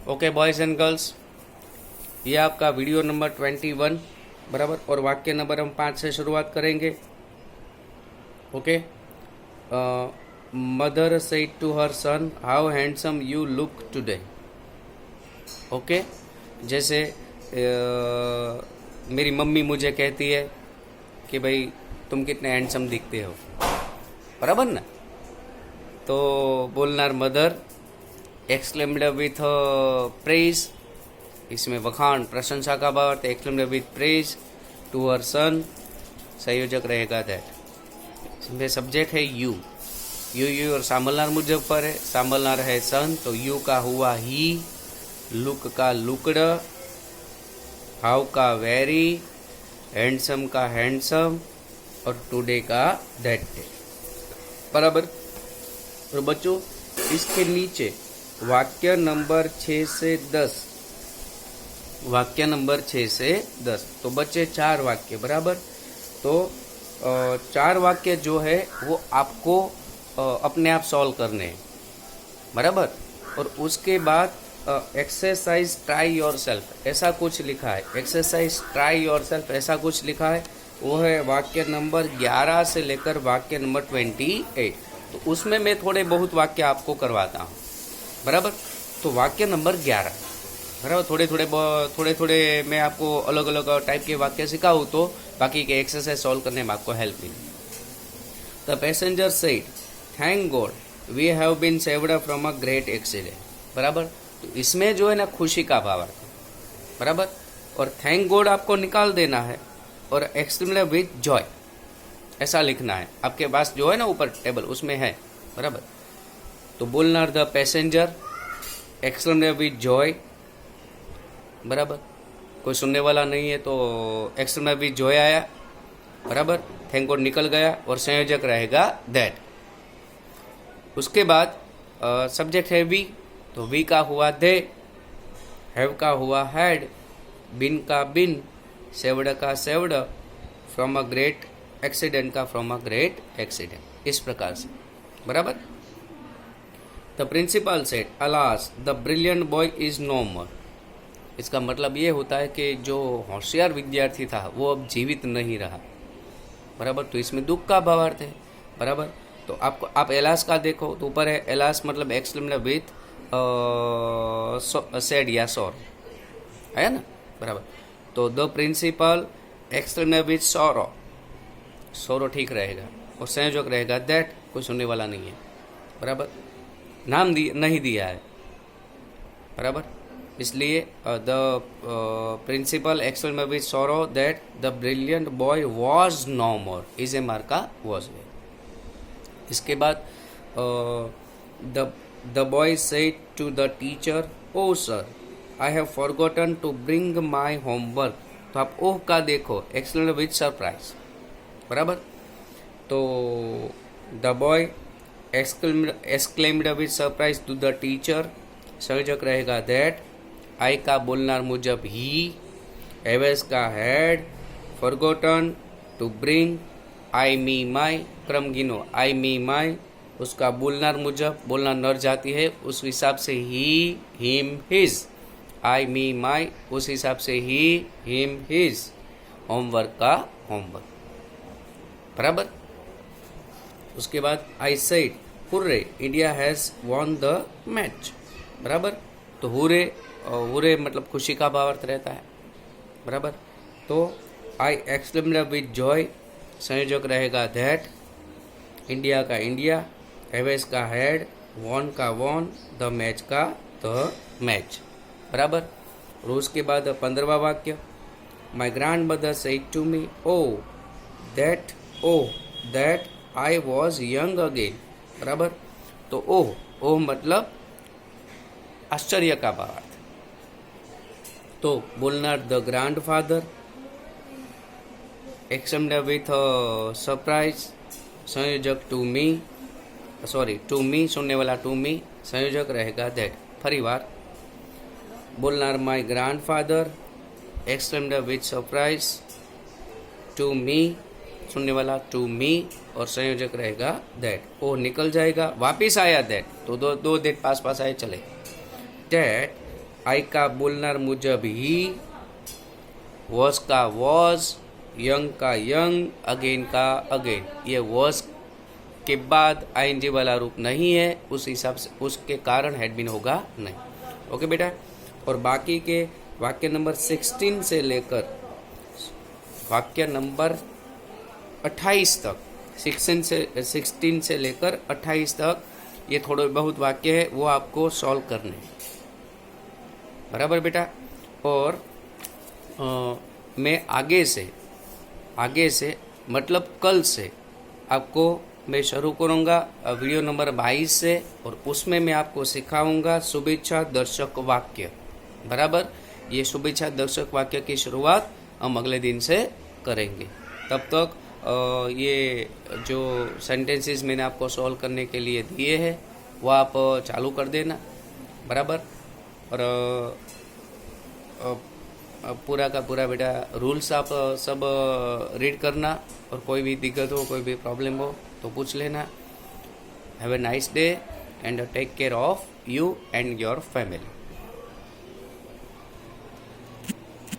Okay boys and girls, ये आपका video number 21 बराबर। और वाक्य नंबर हम 5 से शुरुआत करेंगे। Okay. Mother said to her son, how handsome you look today. Okay. जैसे मेरी मम्मी मुझे कहती है कि भाई तुम कितने हैंडसम दिखते हो, बराबर ना। तो बोलना मदर एक्सक्लेम्ड विथ प्रेज, इसमें वखान प्रशंसा का भाव है। Exclaimed with praise to her son, संयोजक रहेगा दैट। इसमें सब्जेक्ट है यू, यू और सांभलनार मुजब पर है। सांभलनार है सन, तो यू का हुआ ही, लुक का लुकड, हाउ का वेरी, हैंडसम का हैंडसम और टुडे का दैट डे, बराबर। और बच्चों इसके नीचे वाक्य नंबर 6 से 10, वाक्य नंबर 6 से 10 तो बच्चे 4 वाक्य, बराबर। तो 4 वाक्य जो है वो आपको अपने आप सॉल्व करने हैं, बराबर। और उसके बाद एक्सरसाइज ट्राई योर सेल्फ ऐसा कुछ लिखा है, एक्सरसाइज ट्राई योर सेल्फ ऐसा कुछ लिखा है, वो है वाक्य नंबर 11 से लेकर वाक्य नंबर 28। तो उसमें मैं थोड़े बहुत वाक्य आपको करवाता हूँ, बराबर। तो वाक्य नंबर 11, बराबर। थोड़े थोड़े मैं आपको अलग अलग टाइप के वाक्य सिखाऊँ तो बाकी के एक्सरसाइज सॉल्व करने में आपको हेल्प मिले। The passenger said, thank God we have been saved from a great accident, बराबर। तो इसमें जो है ना खुशी का भाव आता है, बराबर। और थैंक गॉड आपको निकाल देना है और एक्सक्लेम विथ जॉय ऐसा लिखना है। आपके पास जो है ना ऊपर टेबल उसमें है, बराबर। तो बोलना the passenger exclaim with Joy, बराबर। कोई सुनने वाला नहीं है तो एक्सक्लेम विथ जॉय आया, बराबर। थैंक गॉड निकल गया और संयोजक रहेगा दैट। उसके बाद सब्जेक्ट है वी, तो वी का हुआ दे, हैव का हुआ हैड, बिन का बिन, सेव्ड का saved, from a great accident का फ्रॉम अ ग्रेट एक्सीडेंट, इस प्रकार से, बराबर। The principal said, alas the brilliant boy is no more. इसका मतलब ये होता है कि जो होशियार विद्यार्थी था वो अब जीवित नहीं रहा, बराबर। तो इसमें दुख का भावार्थ है, बराबर। तो आपको आप एलास का देखो तो ऊपर है एलास मतलब एक्सक्लेम्ड विथ सेड या सॉर है ना, बराबर। तो the principal exclaimed with sorrow, sorrow ठीक रहेगा और संयोजक रहेगा दैट, कोई सुनने वाला नहीं है, बराबर। नाम नहीं दिया है, बराबर। इसलिए the principal exclaimed with sorrow that the brilliant boy was no more, is a मार का वॉज है। इसके बाद the boy said to the teacher, O sir I have forgotten to bring my homework. तो आप ओह का देखो एक्सक्लेम्ड विथ सरप्राइज, बराबर। तो the boy exclaimed with surprise to the teacher, संयोजक रहेगा दैट। आई का बोलनार मुजब ही, हैवेस का हैड, फॉरगॉटन टू ब्रिंग, आई मी माई, क्रम गिनो, आई मी माई, उसका बोलनार मुजब बोलना नर जाती है उस हिसाब से ही, हिम हिज, आई मी माई उस हिसाब से ही, हिम हिज, होमवर्क का होमवर्क, बराबर। उसके बाद I said hurray India has won the match, बराबर। तो हुर्रे, हुर्रे मतलब खुशी का भावार्थ रहता है, बराबर। तो आई एक्सक्लेम्ड विथ जॉय, संयोजक रहेगा दैट। इंडिया का इंडिया, हैवेस का हैड, वॉन का वॉन, द मैच का द मैच, बराबर। और उसके बाद 15वां वाक्य, my grandmother said to me, O that I was young again, बराबर। तो ओह मतलब आश्चर्य का भावार्थ। तो बोलना the grandfather exclaimed with surprise, संयोजक टू मी सुनने वाला टू मी, संयोजक रहेगा दैट। फरी बार बोलना my grandfather exclaimed with surprise to me, सुनने वाला टू मी और संयोजक रहेगा दैट। ओ निकल जाएगा, वापिस आया दैट, तो दो दैट पास आए चले। दैट आई का बोलनार मुजब ही, वॉज का वॉज, यंग का यंग, अगेन का अगेन। ये वॉज के बाद आईएनजी वाला रूप नहीं है, उस हिसाब से उसके कारण हैड बीन होगा नहीं। ओके बेटा। और बाकी के वाक्य नंबर 16 से लेकर वाक्य नंबर 28 तक, 16 से लेकर 28 तक ये थोड़े बहुत वाक्य है, वो आपको सॉल्व करने हैं। बराबर बेटा। और मैं आगे से मतलब कल से आपको मैं शुरू करूँगा वीडियो नंबर 22 से, और उसमें मैं आपको सिखाऊंगा शुभेच्छा दर्शक वाक्य। बराबर। ये शुभेच्छा दर्शक वाक्य की शुरुआत हम अगले दिन से करेंगे। तब तक ये जो सेंटेंसेस मैंने आपको सॉल्व करने के लिए दिए हैं वो आप चालू कर देना। बराबर। और पूरा का पूरा बेटा रूल्स आप सब रीड करना, और कोई भी दिक्कत हो, कोई भी प्रॉब्लम हो तो पूछ लेना। Have a nice day and take care of you and your family.